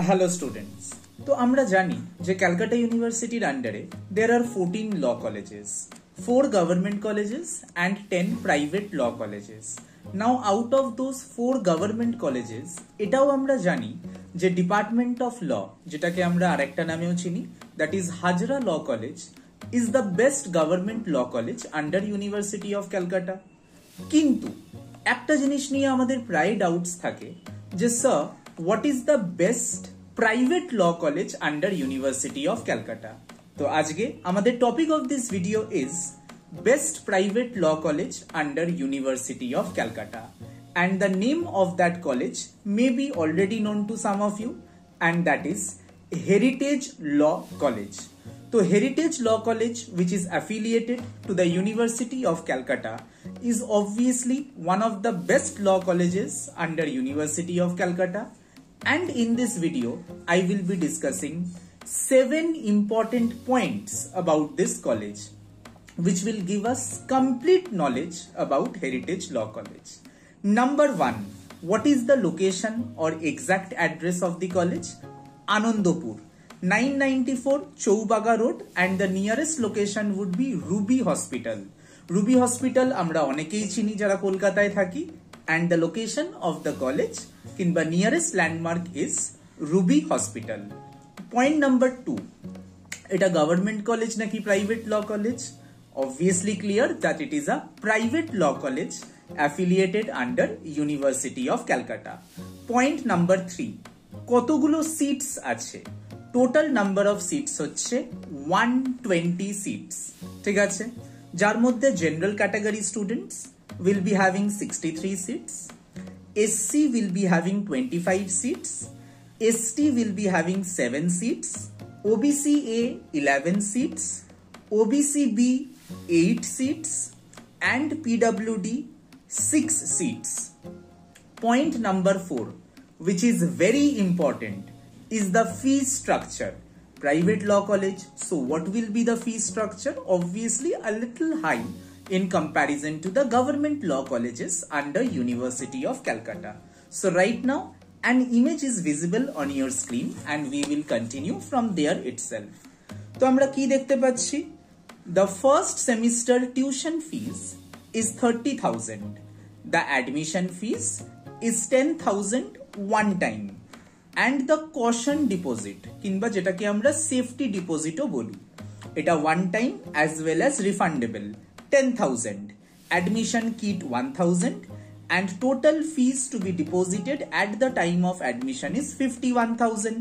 Hello students. তো আমরা জানি যে ক্যালকাটা ইউনিভার্সিটির আন্ডারে there are 14 law colleges, 4 government colleges and 10 private law colleges. Now out of those 4 government colleges এটাও আমরা জানি যে ডিপার্টমেন্ট অফ ল যেটাকে আমরা আরেকটা নামেও চিনি that is Hazra law college is the best government law college under University of Calcutta. কিন্তু একটা জিনিস নিয়ে আমাদের প্রায় ডাউটস থাকে যে sir what is the best private law college under University of Calcutta? তো আজকে আমাদের topic of this video is best private law college under University of Calcutta, and the name of that college may be already known to some of you, and that is Heritage Law College. So Heritage Law College, which is affiliated to the University of Calcutta, is obviously one of the best law colleges under University of Calcutta. And in this video, I will be discussing 7 important points about this college, which will give us complete knowledge about Heritage Law College. Number 1, what is the location or exact address of the college? Anandapur, 994 Chowbaga Road, and the nearest location would be Ruby Hospital. Ruby Hospital আমরা অনেকেই চিনি যারা কলকাতায় থাকি, and the location of the college কিংবা nearest landmark is Ruby Hospital. Point number 2, এটা government college নাকি private law college? Obviously clear that it is a private law college affiliated under University of Calcutta. Point number 3, কতগুলো seats আছে? Total number of seats হচ্ছে 120 seats, ঠিক আছে, যার মধ্যে general category students will be having 63 seats, SC will be having 25 seats, ST will be having 7 seats, OBC A 11 seats, OBC B 8 seats, and PWD 6 seats. Point number 4, which is very important, is the fee structure. Private law college, so what will be the fee structure? Obviously a little high in comparison to the government law colleges under University of Calcutta. So right now an image is visible on your screen and we will continue from there itself. তো আমরা কি দেখতে পাচ্ছি? The first semester tuition fees is 30,000. The admission fees is 10,000 one time, and the caution deposit কিংবা যেটাকে আমরা safety ডিপোজিটও বলি, এটা one time as well as refundable 10,000, admission kit 1,000, and total fees to be deposited at the time of admission is 51,000.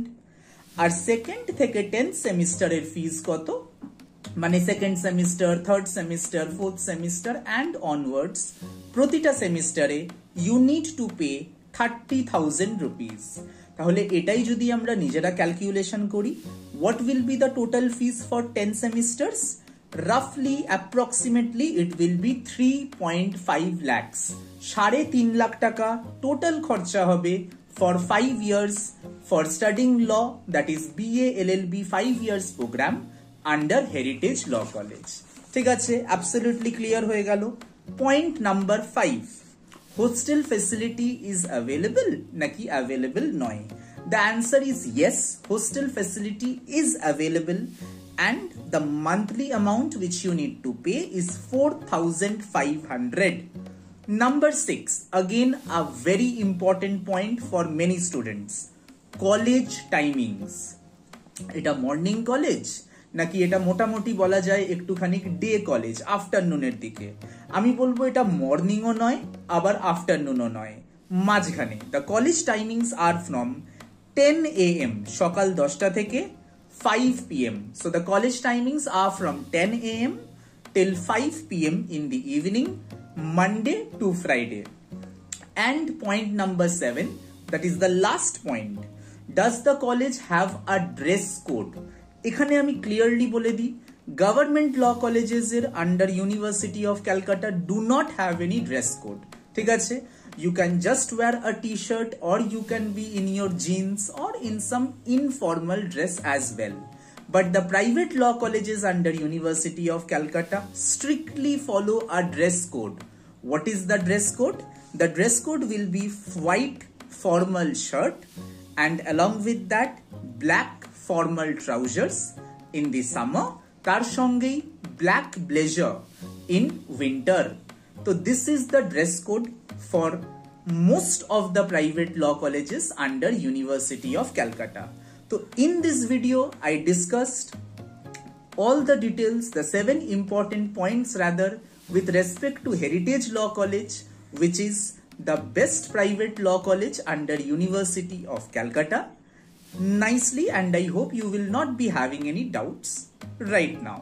আর second থেকে 10th সেমিস্টারের fees কত? মানে second semester, third semester, fourth semester and onwards প্রতিটা সেমিস্টারে you need to pay 30,000 rupees. তাহলে এটাই যদি আমরা নিজেরা ক্যালকুলেশন করি, what will be the total fees for 10 semesters? Roughly approximately it will be 3.5 lakhs. 3.5 lakh টাকা টোটাল খরচা হবে for 5 years for studying law, that is BA LLB 5 years program under Heritage Law College. ঠিক আছে, absolutely clear হয়ে গেল. Point number 5, hostel facility is available naki available noy? The answer is yes, hostel facility is available, and the monthly amount which you need to pay is 4,500. Number 6, again a very important point for many students, college timings. এটা morning college নাকি এটা মোটামুটি বলা যায় একটুখানি day college, আফটারনুনের দিকে? আমি বলবো এটা মর্নিংও নয় আবার আফটারনুনও নয়, মাঝখানে। The college timings are from 10 AM সকাল 10টা থেকে 5 PM. So the college timings are from 10 AM till 5 PM in the evening, Monday to Friday. And point number 7, that is the last point, does the college have a dress code? এখানে আমি clearly বলে দিই, government ল colleges এর under university of Calcutta do not have any dress code, ঠিক আছে? You can just wear a t-shirt or you can be in your jeans or in some informal dress as well. But the private law colleges under University of Calcutta strictly follow a dress code. What is the dress code? The dress code will be white formal shirt and along with that black formal trousers in the summer, তার সঙ্গেই black blazer in winter. So this is the dress code for most of the private law colleges under University of Calcutta. So in this video I discussed all the details, the 7 important points rather, with respect to Heritage Law College, which is the best private law college under University of Calcutta, nicely, and I hope you will not be having any doubts right now.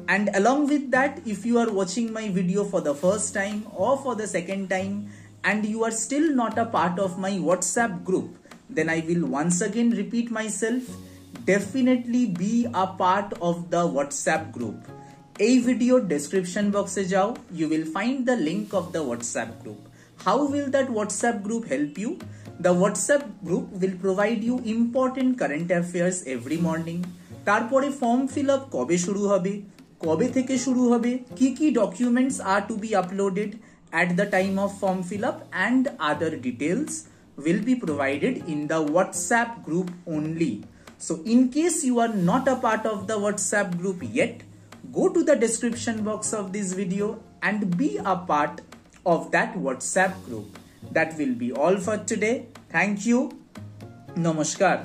And along with that, if you are watching my video for the first time or for the second time and you are still not a part of my WhatsApp group, then I will once again repeat myself, definitely be a part of the WhatsApp group. A video description box e jao, you will find the link of the WhatsApp group. How will that WhatsApp group help you? The WhatsApp group will provide you important current affairs every morning. তারপরে form fill up কবে শুরু হবে, কবে থেকে শুরু হবে, কি documents are to be uploaded at the time of form fill up, and other details will be provided in the WhatsApp group only. So in case you are not a part of the WhatsApp group yet, go to the description box of this video and be a part of that WhatsApp group. That will be all for today. Thank you. Namaskar.